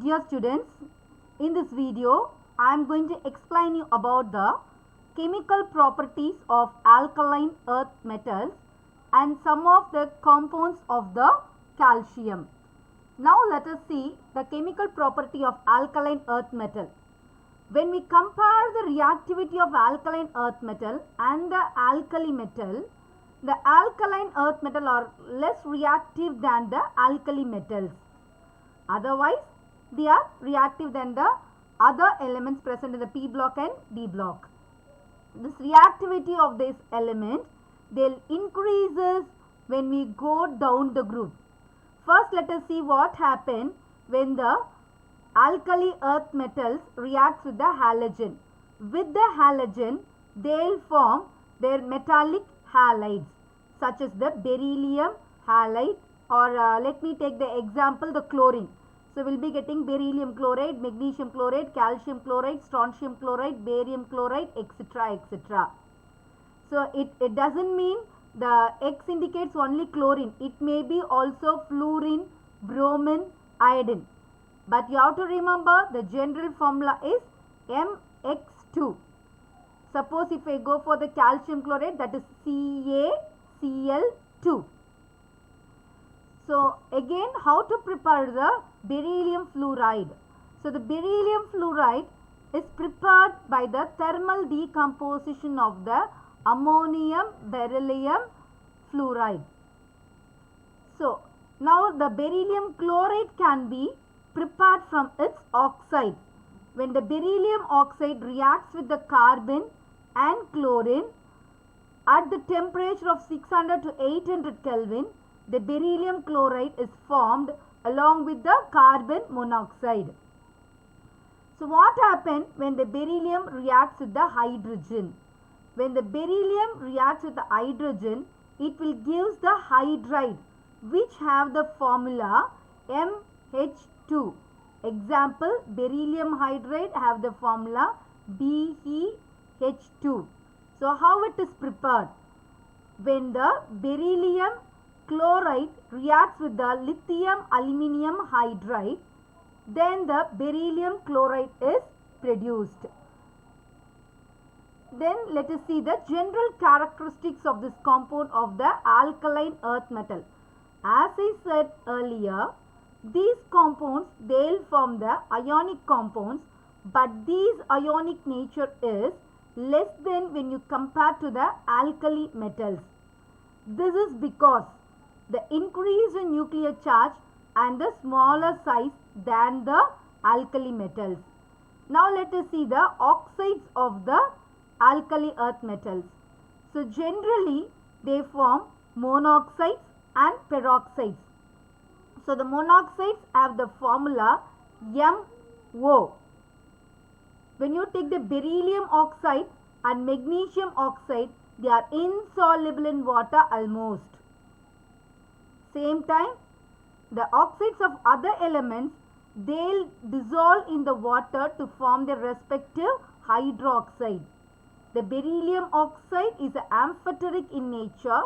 Dear students, in this video I am going to explain you about the chemical properties of alkaline earth metals and some of the compounds of the calcium. Now let us see the chemical property of alkaline earth metal. When we compare the reactivity of alkaline earth metal and the alkali metal, the alkaline earth metal are less reactive than the alkali metals. Otherwise, they are reactive than the other elements present in the P block and D block. This reactivity of this element, they'll increases when we go down the group. First, let us see what happens when the alkali earth metals reacts with the halogen. With the halogen, they'll form their metallic halides such as the beryllium halide, or let me take the example, the chlorine. So, we will be getting beryllium chloride, magnesium chloride, calcium chloride, strontium chloride, barium chloride, etc. etc. So, it doesn't mean the X indicates only chlorine. It may be also fluorine, bromine, iodine. But you have to remember the general formula is MX2. Suppose if I go for the calcium chloride, that is CaCl2. So again, how to prepare the beryllium fluoride? So the beryllium fluoride is prepared by the thermal decomposition of the ammonium beryllium fluoride. So now the beryllium chloride can be prepared from its oxide. When the beryllium oxide reacts with the carbon and chlorine at the temperature of 600 to 800 Kelvin, the beryllium chloride is formed along with the carbon monoxide. So what happens when the beryllium reacts with the hydrogen? When the beryllium reacts with the hydrogen, it will give the hydride which have the formula MH2. Example, beryllium hydride have the formula BeH2. So how it is prepared? When the beryllium chloride reacts with the lithium aluminium hydride, then the beryllium chloride is produced. Then let us see the general characteristics of this compound of the alkaline earth metal. As I said earlier, these compounds, they'll form the ionic compounds, but these ionic nature is less than when you compare to the alkali metals. This is because the increase in nuclear charge and the smaller size than the alkali metals. Now let us see the oxides of the alkali earth metals. So generally they form monoxides and peroxides. So the monoxides have the formula MO. When you take the beryllium oxide and magnesium oxide, they are insoluble in water almost. Same time, the oxides of other elements, they'll dissolve in the water to form their respective hydroxide. The beryllium oxide is amphoteric in nature,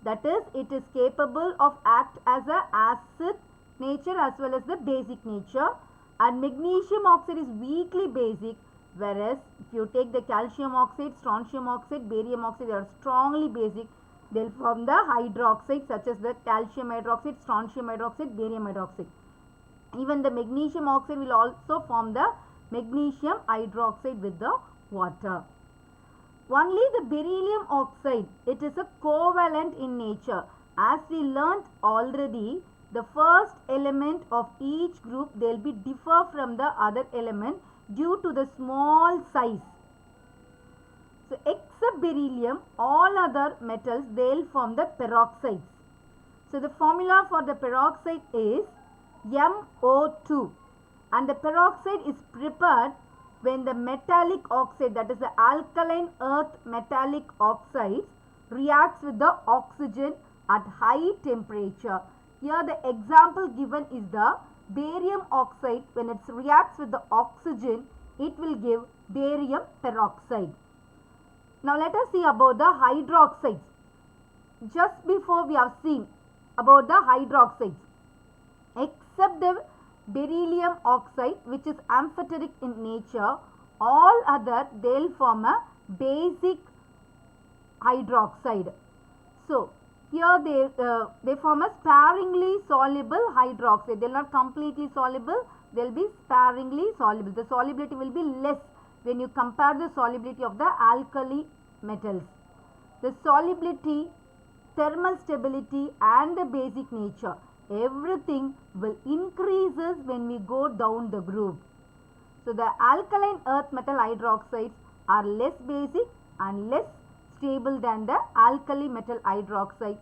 that is, it is capable of act as an acid nature as well as the basic nature, and magnesium oxide is weakly basic, whereas if you take the calcium oxide, strontium oxide, barium oxide, they are strongly basic. They'll form the hydroxide such as the calcium hydroxide, strontium hydroxide, barium hydroxide. Even the magnesium oxide will also form the magnesium hydroxide with the water. Only the beryllium oxide, it is a covalent in nature. As we learnt already, the first element of each group, they'll be differ from the other element due to the small size. So except beryllium, all other metals, they'll form the peroxides. So the formula for the peroxide is MO2, and the peroxide is prepared when the metallic oxide, that is the alkaline earth metallic oxides, reacts with the oxygen at high temperature. Here the example given is the barium oxide. When it reacts with the oxygen, it will give barium peroxide. Now let us see about the hydroxides. Just before we have seen about the hydroxides. Except the beryllium oxide, which is amphoteric in nature. All other, they'll form a basic hydroxide. So here they form a sparingly soluble hydroxide. They will not completely soluble. They will be sparingly soluble. The solubility will be less when you compare the solubility of the alkali metals. The solubility, thermal stability and the basic nature, everything will increases when we go down the group. So the alkaline earth metal hydroxides are less basic and less stable than the alkali metal hydroxide.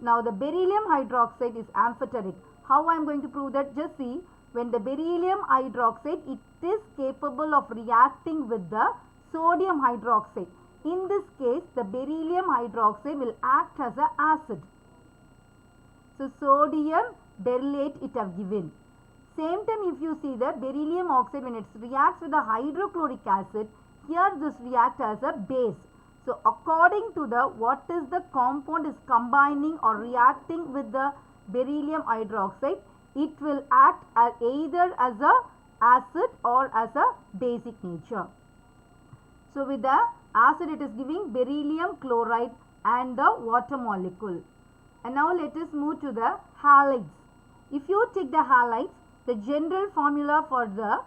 Now the beryllium hydroxide is amphoteric. How I am going to prove that? Just see, when the beryllium hydroxide, it is capable of reacting with the sodium hydroxide. In this case, the beryllium hydroxide will act as an acid. So sodium berylate it have given. Same time, if you see the beryllium oxide, when it reacts with the hydrochloric acid, here this reacts as a base. So according to the what is the compound is combining or reacting with the beryllium hydroxide, it will act as either as a acid or as a basic nature. So with the acid, it is giving beryllium chloride and the water molecule. And now let us move to the halides. If you take the halides, the general formula for the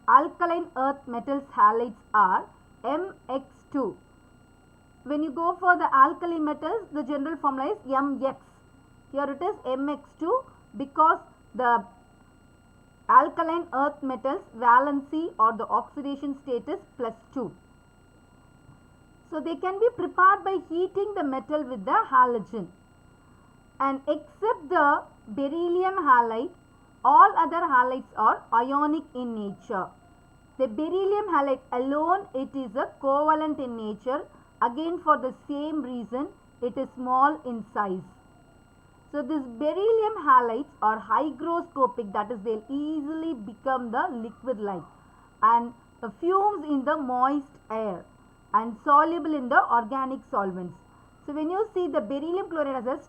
alkaline earth metals halides are Mx2. When you go for the alkali metals, the general formula is Mx. Here it is Mx2 because the alkaline earth metals valency or the oxidation state is +2. So they can be prepared by heating the metal with the halogen. And except the beryllium halide, all other halides are ionic in nature. The beryllium halide alone, it is a covalent in nature. Again, for the same reason, it is small in size. So this beryllium halides are hygroscopic, that is, they'll easily become the liquid-like and fumes in the moist air and soluble in the organic solvents. So when you see the beryllium chloride has a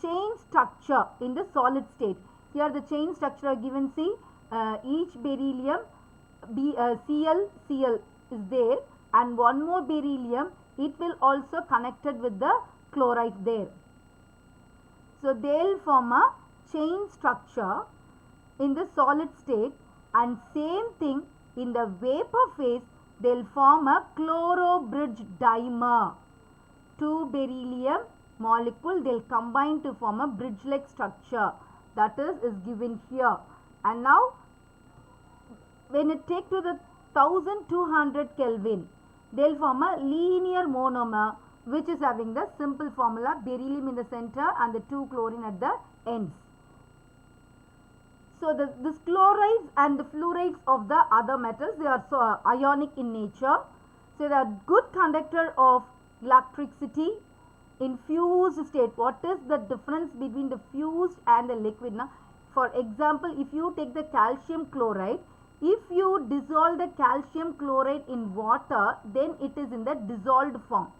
chain structure in the solid state. Here the chain structure are given, see, each beryllium Cl is there and one more beryllium, it will also connected with the chloride there. So they'll form a chain structure in the solid state, and same thing in the vapor phase, they'll form a chloro bridge dimer. Two beryllium molecule, they'll combine to form a bridge-like structure, that is given here. And now when it take to the 1200 Kelvin, they'll form a linear monomer, which is having the simple formula beryllium in the center and the 2 chlorine at the ends. So this chlorides and the fluorides of the other metals, they are so ionic in nature. So they are good conductor of electricity in fused state. What is the difference between the fused and the liquid? Now, for example, if you take the calcium chloride, if you dissolve the calcium chloride in water, then it is in the dissolved form.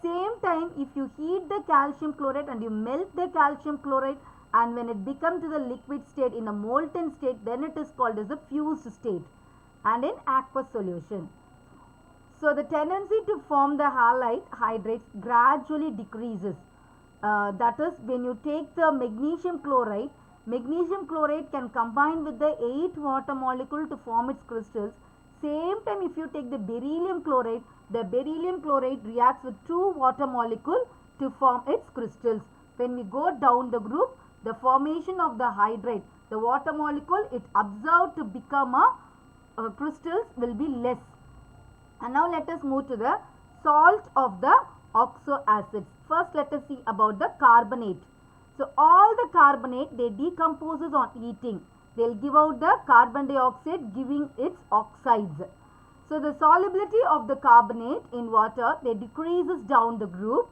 Same time, if you heat the calcium chloride and you melt the calcium chloride, and when it becomes to the liquid state in a molten state, then it is called as a fused state and in aqueous solution. So the tendency to form the halide hydrates gradually decreases. That is, when you take the magnesium chloride can combine with the 8 water molecule to form its crystals. Same time, if you take the beryllium chloride reacts with 2 water molecule to form its crystals. When we go down the group, the formation of the hydrate, the water molecule, it absorbed to become a crystals will be less. And now let us move to the salt of the oxo acids. First let us see about the carbonate. So all the carbonate, they decomposes on heating. They will give out the carbon dioxide, giving its oxides. So the solubility of the carbonate in water, they decreases down the group,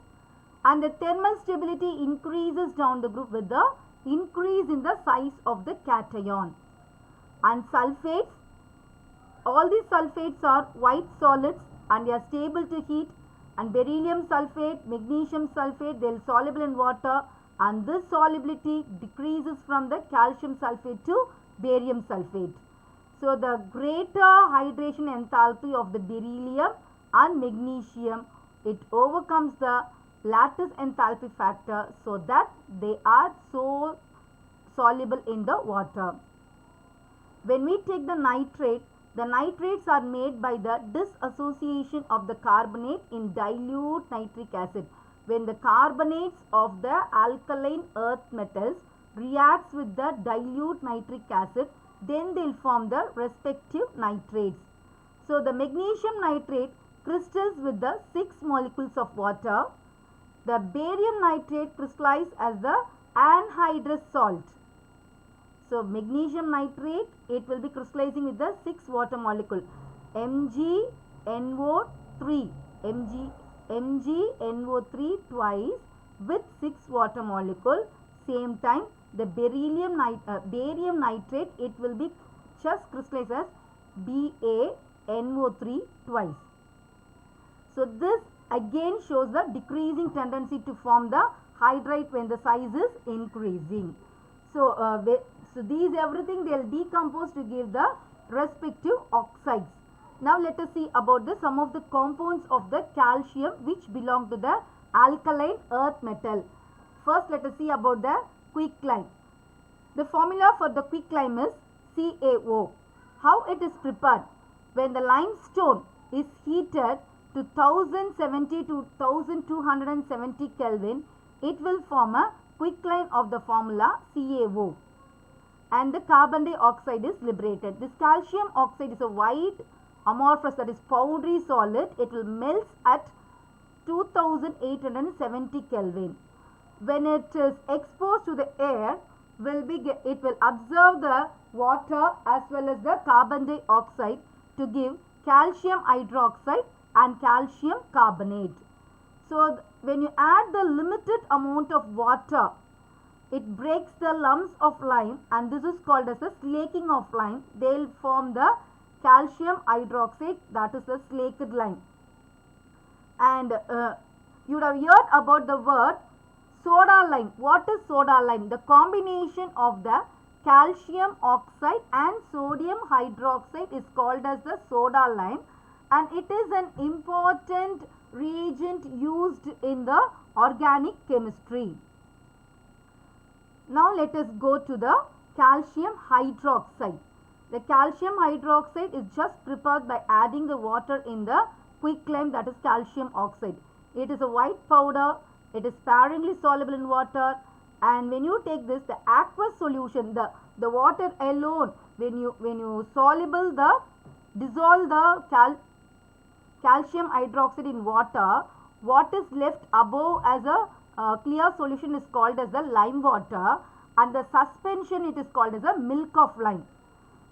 and the thermal stability increases down the group with the increase in the size of the cation. And sulfates, all these sulfates are white solids and they are stable to heat, and beryllium sulfate, magnesium sulfate, they are soluble in water, and this solubility decreases from the calcium sulfate to barium sulfate. So the greater hydration enthalpy of the beryllium and magnesium, it overcomes the lattice enthalpy factor so that they are so soluble in the water. When we take the nitrates are made by the dissociation of the carbonate in dilute nitric acid. When the carbonates of the alkaline earth metals reacts with the dilute nitric acid, then they will form the respective nitrates. So the magnesium nitrate crystals with the 6 molecules of water. The barium nitrate crystallizes as the anhydrous salt. So magnesium nitrate, it will be crystallizing with the 6 water molecule MgNO3, MgNO3 twice with 6 water molecule. Same time the barium nitrate, it will be just crystallized as BaNO3 twice. So this again shows the decreasing tendency to form the hydride when the size is increasing. So these everything they will decompose to give the respective oxides. Now let us see about some of the compounds of the calcium which belong to the alkaline earth metal. First let us see about the quicklime. The formula for the quicklime is CaO. How it is prepared? When the limestone is heated to 1070 to 1270 Kelvin, it will form a quicklime of the formula CaO, and the carbon dioxide is liberated. This calcium oxide is a white amorphous, that is powdery solid. It will melt at 2870 Kelvin. When it is exposed to the air, it will absorb the water as well as the carbon dioxide to give calcium hydroxide and calcium carbonate. So when you add the limited amount of water, it breaks the lumps of lime, and this is called as the slaking of lime. They will form the calcium hydroxide, that is the slaked lime. And you would have heard about the word soda lime. What is soda lime? The combination of the calcium oxide and sodium hydroxide is called as the soda lime, and it is an important reagent used in the organic chemistry. Now let us go to the calcium hydroxide. The calcium hydroxide is just prepared by adding the water in the quicklime, that is calcium oxide. It is a white powder. It is sparingly soluble in water, and when you take this, the aqueous solution, the water alone, when you dissolve the calcium hydroxide in water, what is left above as a clear solution is called as the lime water, and the suspension, it is called as a milk of lime.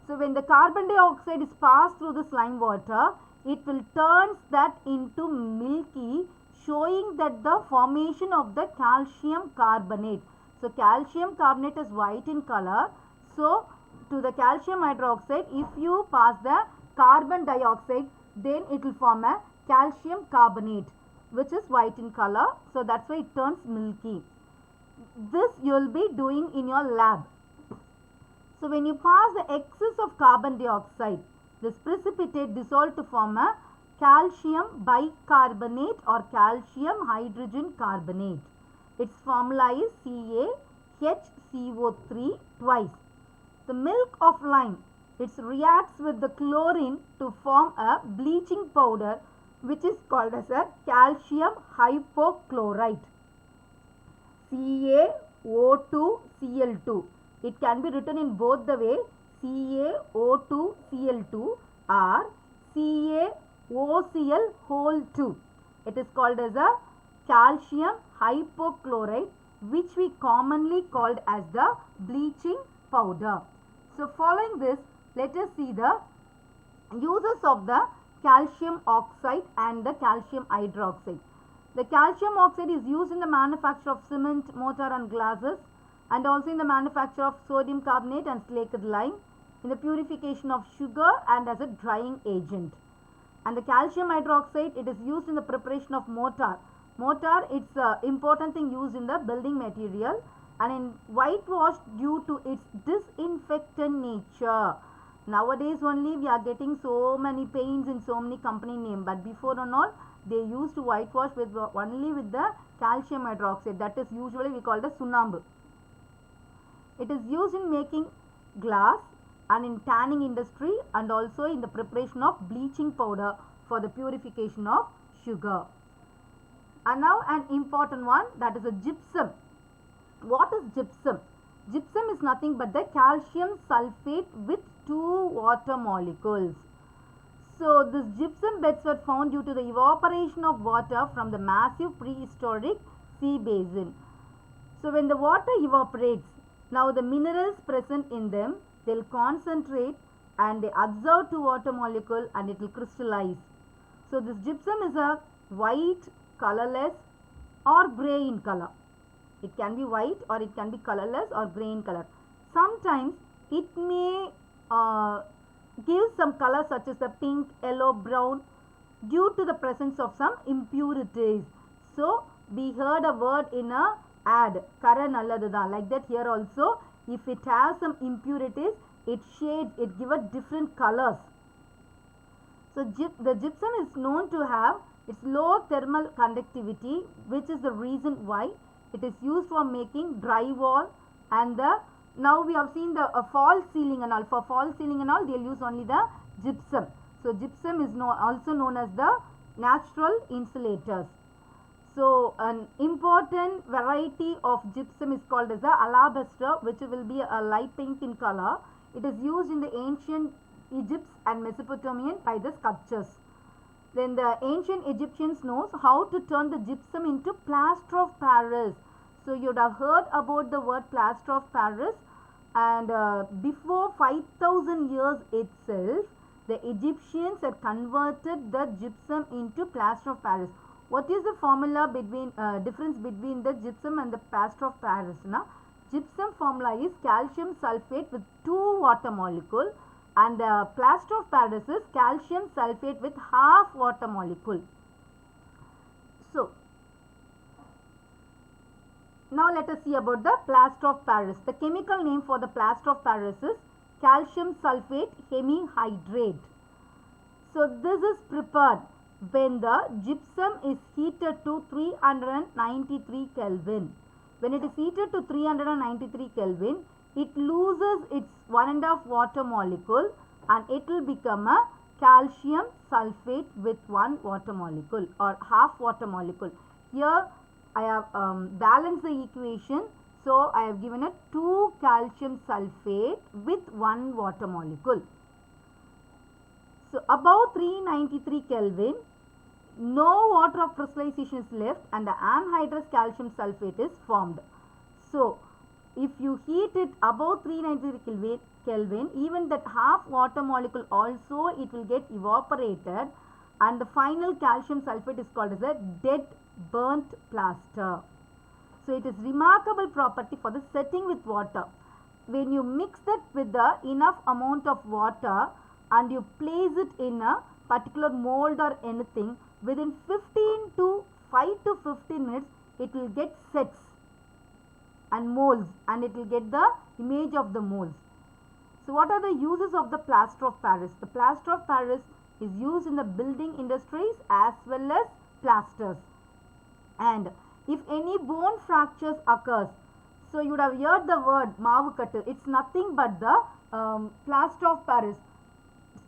So when the carbon dioxide is passed through this lime water, it will turn that into milky, showing that the formation of the calcium carbonate. So calcium carbonate is white in color. So to the calcium hydroxide, if you pass the carbon dioxide, then it will form a calcium carbonate, which is white in color. So that's why it turns milky. This you will be doing in your lab. So when you pass the excess of carbon dioxide, this precipitate dissolved to form a calcium bicarbonate or calcium hydrogen carbonate. Its formula is CaHCO3 twice. The milk of lime, it reacts with the chlorine to form a bleaching powder, which is called as a calcium hypochlorite, CaO2Cl2. It can be written in both the way, CaO2Cl2 or CaOCl whole 2. It is called as a calcium hypochlorite, which we commonly called as the bleaching powder. So following this, let us see the uses of the calcium oxide and the calcium hydroxide. The calcium oxide is used in the manufacture of cement, mortar and glasses, and also in the manufacture of sodium carbonate and slaked lime, in the purification of sugar and as a drying agent. And the calcium hydroxide, it is used in the preparation of mortar. Mortar, it's an important thing used in the building material. and in whitewash due to its disinfectant nature. Nowadays only we are getting so many paints in so many company name, but before and all they used to whitewash with only with the calcium hydroxide, that is usually we call the sunambu. It is used in making glass and in tanning industry and also in the preparation of bleaching powder for the purification of sugar. And now an important one, that is a gypsum. What is gypsum? Gypsum is nothing but the calcium sulfate with two water molecules. So this gypsum beds were found due to the evaporation of water from the massive prehistoric sea basin. So when the water evaporates, now the minerals present in them, they'll concentrate and they absorb two water molecule and it will crystallize. So this gypsum is a white, colorless or grey in color. It can be white or it can be colorless or grey in color. Sometimes it may give some color such as the pink, yellow, brown due to the presence of some impurities. So we heard a word in a ad, kara nalladudha, like that here also if it has some impurities, it shades, it gives different colors. So the gypsum is known to have its low thermal conductivity, which is the reason why it is used for making drywall and the, now we have seen the false ceiling and all. For false ceiling and all, they will use only the gypsum. So gypsum is also known as the natural insulators. So an important variety of gypsum is called as the alabaster, which will be a light pink in color. It is used in the ancient Egypt and Mesopotamian by the sculptures. Then the ancient Egyptians knows how to turn the gypsum into plaster of Paris. So you would have heard about the word plaster of Paris, and before 5000 years itself, the Egyptians had converted the gypsum into plaster of Paris. What is the formula between difference between the gypsum and the plaster of Paris? Now, gypsum formula is calcium sulfate with two water molecule, and the plaster of Paris is calcium sulfate with half water molecule. So now let us see about the plaster of Paris. The chemical name for the plaster of Paris is calcium sulfate hemihydrate. So this is prepared when the gypsum is heated to 393 Kelvin. When it is heated to 393 Kelvin, it loses its 1.5 water molecule and it will become a calcium sulfate with 1 water molecule or half water molecule. Here I have balanced the equation. So I have given a 2 calcium sulfate with 1 water molecule. So above 393 Kelvin, no water of crystallization is left and the anhydrous calcium sulfate is formed. So if you heat it above 393 Kelvin, even that half water molecule also it will get evaporated and the final calcium sulfate is called as a dead burnt plaster. So it is remarkable property for the setting with water. When you mix that with the enough amount of water and you place it in a particular mold or anything, within 5 to 15 minutes it will get sets and molds and it will get the image of the molds. So what are the uses of the plaster of Paris? The plaster of Paris is used in the building industries as well as plasters. And if any bone fractures occurs, so you would have heard the word mavukattu. It's nothing but the plaster of Paris.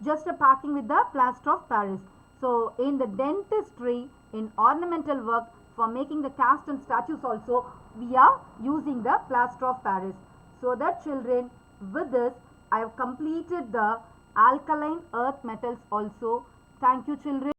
Just a packing with the plaster of Paris. So in the dentistry, in ornamental work, for making the cast and statues also, we are using the plaster of Paris. So that children, with this, I have completed the alkaline earth metals also. Thank you children.